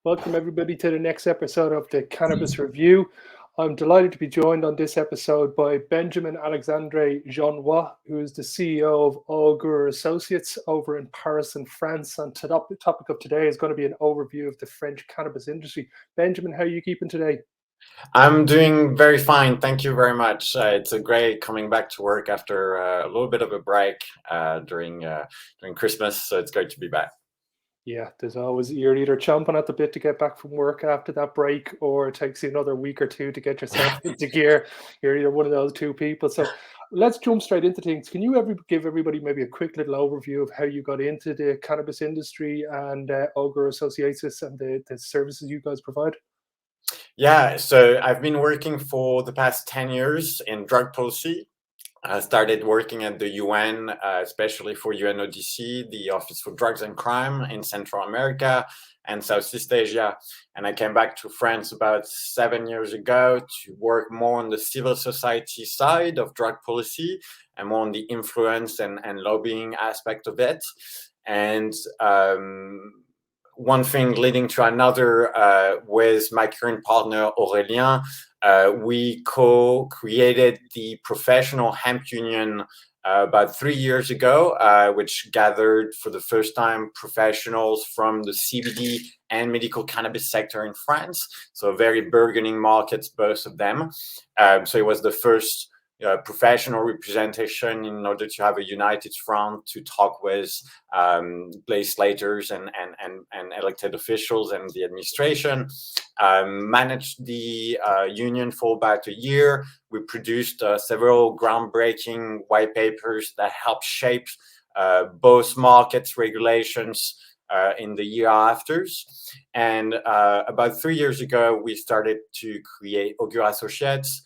Welcome, everybody, to the next episode of the Cannabis Review. I'm delighted to be joined on this episode by Benjamin-Alexandre Jeanroy, who is the CEO of Augur Associates over in Paris and France. And the topic of today is going to be an overview of the French cannabis industry. Benjamin, how are you keeping today? I'm doing very fine. Thank you very much. It's a great coming back to work after a little bit of a break during Christmas. So it's great to be back. Yeah, you're either chomping at the bit to get back from work after that break, or it takes you another week or two to get yourself into gear. You're either one of those two people. So let's jump straight into things. Can you give everybody maybe a quick little overview of how you got into the cannabis industry and Augur Associates and the services you guys provide? Yeah, so I've been working for the past 10 years in drug policy. I started working at the UN, especially for UNODC, the Office for Drugs and Crime in Central America and Southeast Asia. And I came back to France about 7 years ago to work more on the civil society side of drug policy and more on the influence and lobbying aspect of it. And one thing leading to another with my current partner, Aurélien, we co-created the Professional Hemp Union about 3 years ago, which gathered for the first time professionals from the CBD and medical cannabis sector in France. So very burgeoning markets, both of them. So it was the first professional representation in order to have a united front to talk with legislators and elected officials and the administration. Managed the union for about a year. We produced several groundbreaking white papers that helped shape both markets regulations in the year afters. And about 3 years ago, we started to create Augur Associates.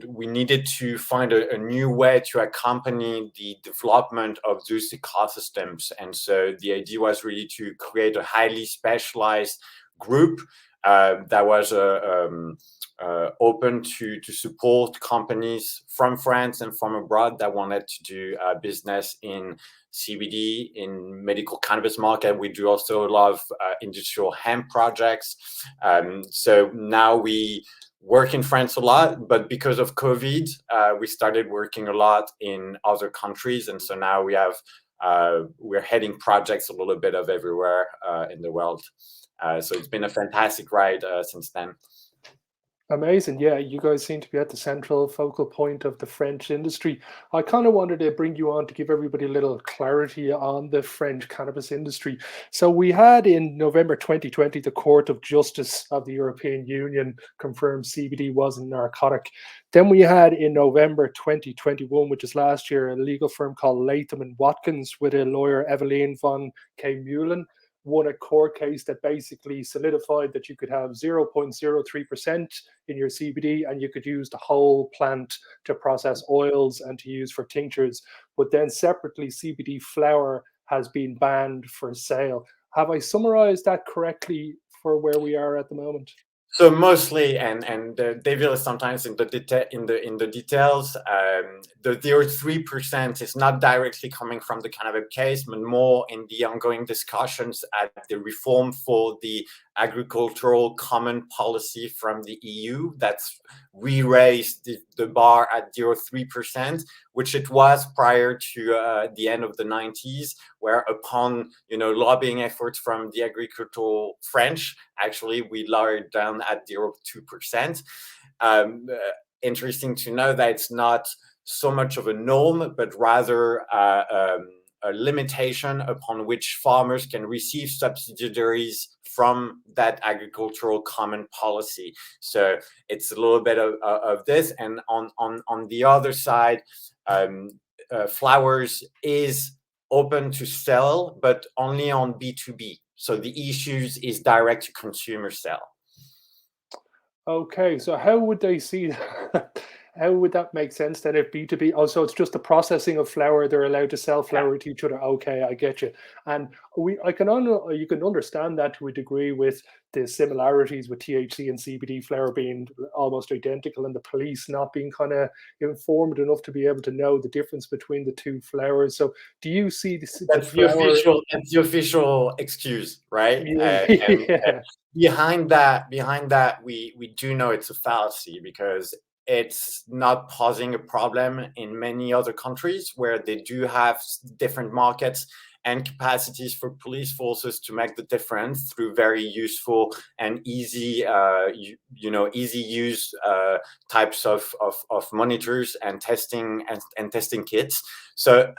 We needed to find a new way to accompany the development of those ecosystems. And so the idea was really to create a highly specialized group that was open to support companies from France and from abroad that wanted to do business in CBD, in medical cannabis market. We do also a lot of industrial hemp projects. So now we work in France a lot, but because of COVID, we started working a lot in other countries. And so now we're heading projects a little bit of everywhere in the world. So it's been a fantastic ride since then. Amazing. Yeah, you guys seem to be at the central focal point of the French industry. I kind of wanted to bring you on to give everybody a little clarity on the French cannabis industry. So we had in November 2020, the Court of Justice of the European Union confirmed CBD wasn't narcotic. Then we had in November 2021, which is last year, a legal firm called Latham and Watkins with a lawyer, Eveline von K. won a court case that basically solidified that you could have 0.03% in your CBD and you could use the whole plant to process oils and to use for tinctures. But then separately, CBD flower has been banned for sale. Have I summarized that correctly for where we are at the moment? So mostly, and the devil is sometimes in the details. The 0.3% is not directly coming from the cannabis case, but more in the ongoing discussions at the reform for the agricultural common policy from the EU that's re-raised the bar at 0.3%, which it was prior to the end of the 90s, where upon lobbying efforts from the agricultural French, actually we lowered down at 0.2%. Interesting to know that it's not so much of a norm, but rather a limitation upon which farmers can receive subsidiaries from that agricultural common policy. So it's a little bit of this. And on the other side, flowers is open to sell, but only on B2B. So the issues is direct to consumer sale. Okay, so how would they see that? How would that make sense then if B2B? Oh, so it's just the processing of flower. They're allowed to sell Yeah. flower to each other. Okay, I get you. And you can understand that to a degree with the similarities with THC and CBD flower being almost identical, and the police not being kind of informed enough to be able to know the difference between the two flowers. So, do you see the flower? That's the official excuse, right? And Yeah. behind that, we do know it's a fallacy because it's not posing a problem in many other countries where they do have different markets and capacities for police forces to make the difference through very useful and easy, easy use types of monitors and testing kits. So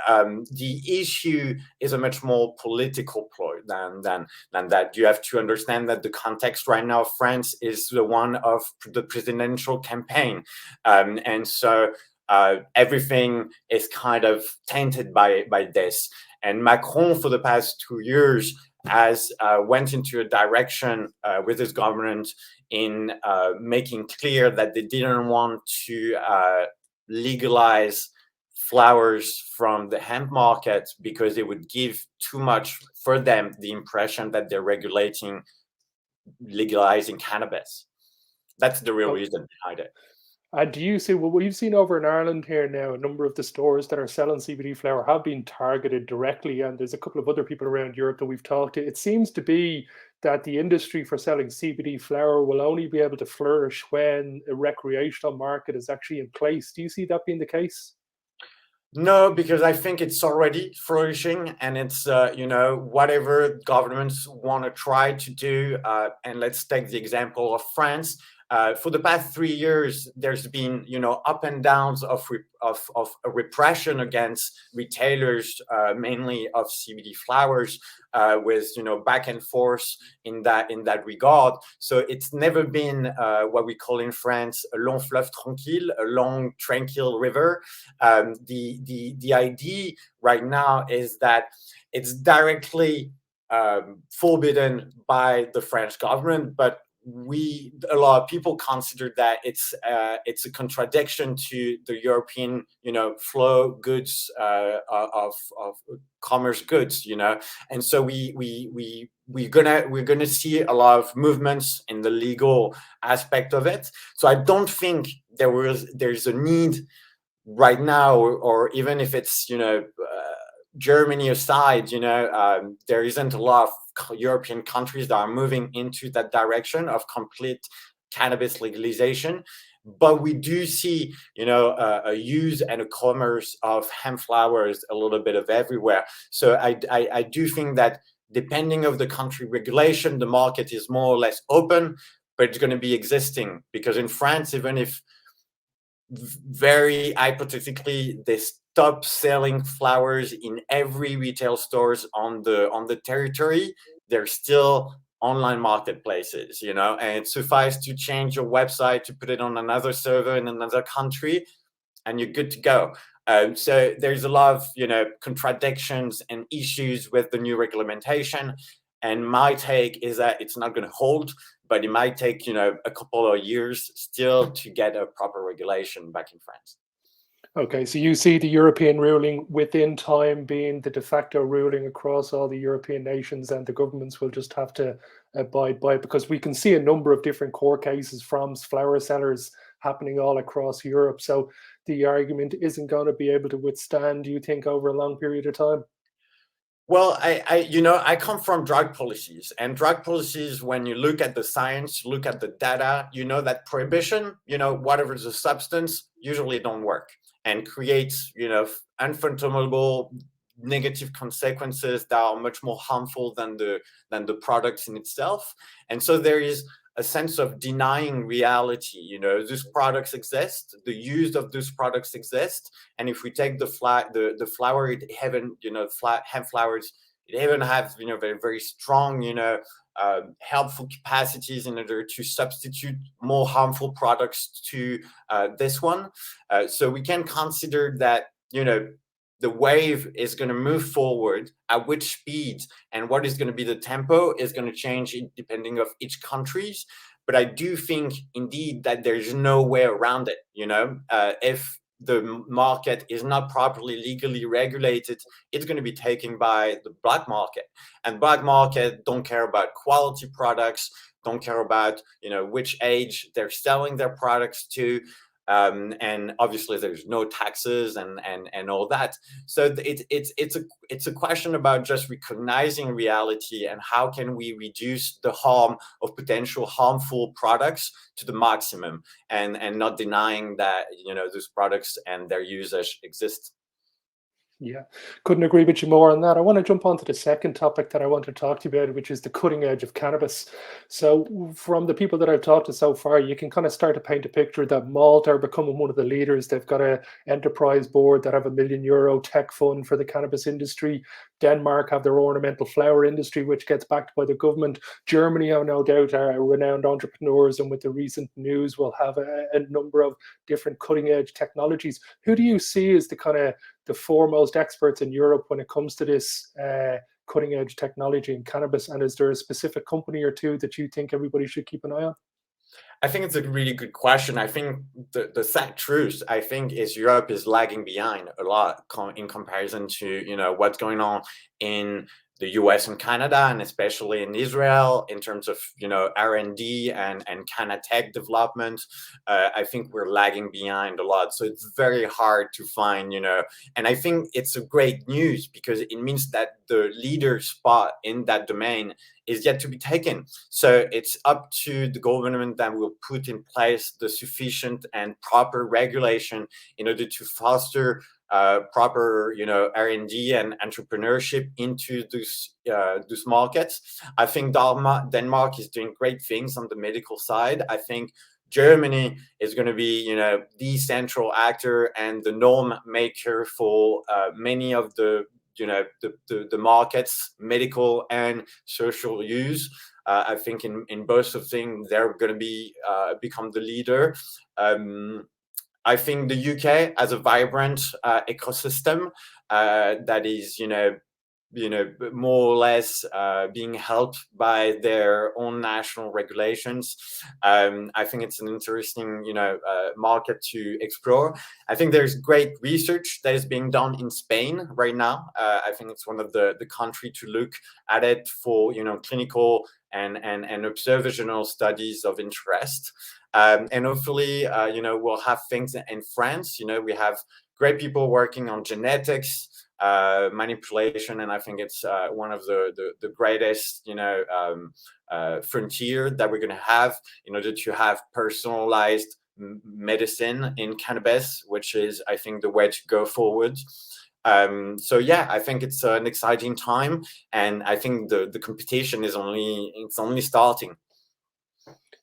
the issue is a much more political ploy than that. You have to understand that the context right now of France is the one of the presidential campaign, and so everything is kind of tainted by this. And Macron, for the past 2 years, has went into a direction with his government in making clear that they didn't want to legalize flowers from the hemp market because it would give too much for them the impression that they're legalizing cannabis. That's the real reason behind it. And do you see what we've seen over in Ireland here now? A number of the stores that are selling CBD flower have been targeted directly, and there's a couple of other people around Europe that we've talked to. It seems to be that the industry for selling CBD flower will only be able to flourish when a recreational market is actually in place. Do you see that being the case? No, because I think it's already flourishing, and it's whatever governments want to try to do. And let's take the example of France. For the past 3 years, there's been up and downs of a repression against retailers, mainly of CBD flowers, with back and forth in that regard. So it's never been what we call in France a long fleuve tranquille, a long tranquil river. The idea right now is that it's directly forbidden by the French government, but a lot of people consider that it's a contradiction to the European flow goods of commerce goods, and so we're gonna see a lot of movements in the legal aspect of it. So I don't think there's a need right now, or even if it's Germany aside, there isn't a lot of European countries that are moving into that direction of complete cannabis legalization. But we do see, a use and a commerce of hemp flowers a little bit of everywhere. So I do think that depending of the country regulation, the market is more or less open, but it's going to be existing because in France, even if very hypothetically they stop selling flowers in every retail stores on the territory, there's still online marketplaces, and it suffices to change your website to put it on another server in another country and you're good to go. So there's a lot of contradictions and issues with the new regulation, and my take is that it's not going to hold, but it might take a couple of years still to get a proper regulation back in France. Okay, so you see the European ruling within time being the de facto ruling across all the European nations, and the governments will just have to abide by it, because we can see a number of different court cases from flower sellers happening all across Europe. So the argument isn't going to be able to withstand, do you think, over a long period of time? Well, I come from drug policies, and drug policies, when you look at the science, look at the data, that prohibition, whatever the substance, usually don't work and creates, unfathomable negative consequences that are much more harmful than the products in itself. And so there is a sense of denying reality. These products exist, the use of these products exist, and if we take the flower, it even hemp flowers, it even have very very strong helpful capacities in order to substitute more harmful products to this one. So we can consider that the wave is going to move forward. At which speed and what is going to be the tempo is going to change depending of each countries. But I do think indeed that there's no way around it. If the market is not properly legally regulated, it's going to be taken by the black market, and black market don't care about quality products, don't care about which age they're selling their products to, and obviously there's no taxes and all that. So it's a question about just recognizing reality and how can we reduce the harm of potential harmful products to the maximum, and not denying that those products and their usage exist. Yeah, couldn't agree with you more on that. I want to jump on to the second topic that I want to talk to you about, which is the cutting edge of cannabis. So, from the people that I've talked to so far, you can kind of start to paint a picture that Malta are becoming one of the leaders. They've got a enterprise board that have €1 million tech fund for the cannabis industry. Denmark have their ornamental flower industry, which gets backed by the government. Germany, I no doubt, are renowned entrepreneurs, and with the recent news, will have a number of different cutting edge technologies. Who do you see as the foremost experts in Europe when it comes to this cutting edge technology in cannabis? And is there a specific company or two that you think everybody should keep an eye on? I think it's a really good question. I think the sad truth, I think, is Europe is lagging behind a lot in comparison to what's going on in the US and Canada, and especially in Israel in terms of R&D and kind of tech development. I think we're lagging behind a lot, so it's very hard to find and I think it's a great news because it means that the leader spot in that domain is yet to be taken. So it's up to the government that will put in place the sufficient and proper regulation in order to foster proper R&D and entrepreneurship into those markets. I think Denmark is doing great things on the medical side. I think Germany is going to be the central actor and the norm maker for many of the markets, medical and social use. I think in both of things they're going to be become the leader. I think the UK has a vibrant ecosystem that is more or less being helped by their own national regulations. I think it's an interesting market to explore. I think there's great research that is being done in Spain right now. I think it's one of the country to look at it for clinical and observational studies of interest. And hopefully we'll have things in France. We have great people working on genetics, manipulation, and I think it's one of the greatest frontier that we're going to have in order to have personalized medicine in cannabis, which is, I think, the way to go forward. So yeah, I think it's an exciting time, and I think the competition is only starting.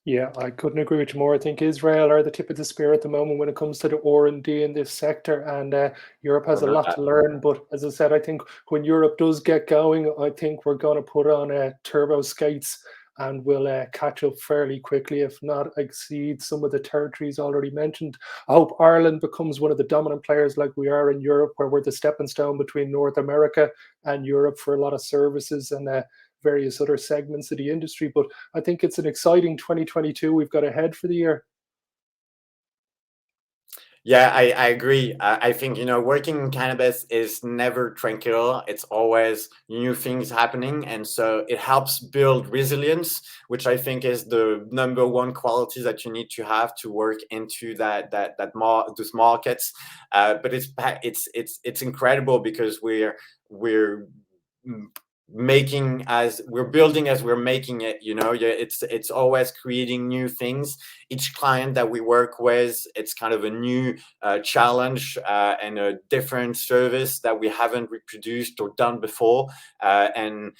Yeah, I couldn't agree with you more. I think Israel are the tip of the spear at the moment when it comes to the R&D in this sector, and Europe has a lot to learn. But as I said, I think when Europe does get going, I think we're going to put on turbo skates and we'll catch up fairly quickly, if not exceed some of the territories already mentioned. I hope Ireland becomes one of the dominant players like we are in Europe, where we're the stepping stone between North America and Europe for a lot of services and various other segments of the industry. But I think it's an exciting 2022 we've got ahead for the year. Yeah, I agree. I think, working in cannabis is never tranquil. It's always new things happening. And so it helps build resilience, which I think is the number one quality that you need to have to work into those markets. But it's incredible because we're building as we're making it. It's always creating new things. Each client that we work with, it's kind of a new challenge and a different service that we haven't reproduced or done before, and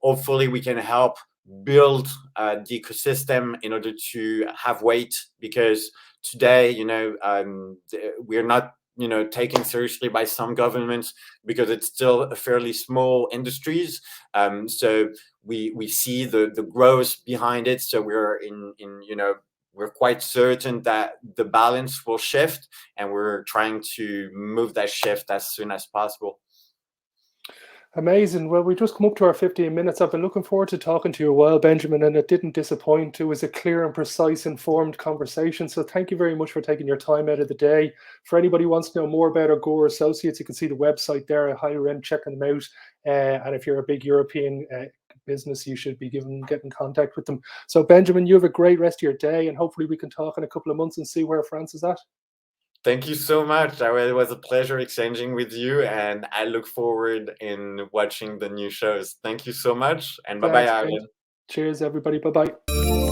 hopefully we can help build the ecosystem in order to have weight, because today we're not taken seriously by some governments because it's still a fairly small industries. So we see the growth behind it. So we're quite certain that the balance will shift, and we're trying to move that shift as soon as possible. Amazing. Well, we just come up to our 15 minutes. I've been looking forward to talking to you a while, Benjamin, and it didn't disappoint. It was a clear and precise, informed conversation. So thank you very much for taking your time out of the day. For anybody who wants to know more about Augur Associates, you can see the website there. I highly recommend checking them out. And if you're a big European business, you should be get in contact with them. So Benjamin, you have a great rest of your day, and hopefully we can talk in a couple of months and see where France is at. Thank you so much. It was a pleasure exchanging with you, and I look forward in watching the new shows. Thank you so much, and bye-bye, Thanks, Ben. Ariel. Cheers, everybody. Bye-bye.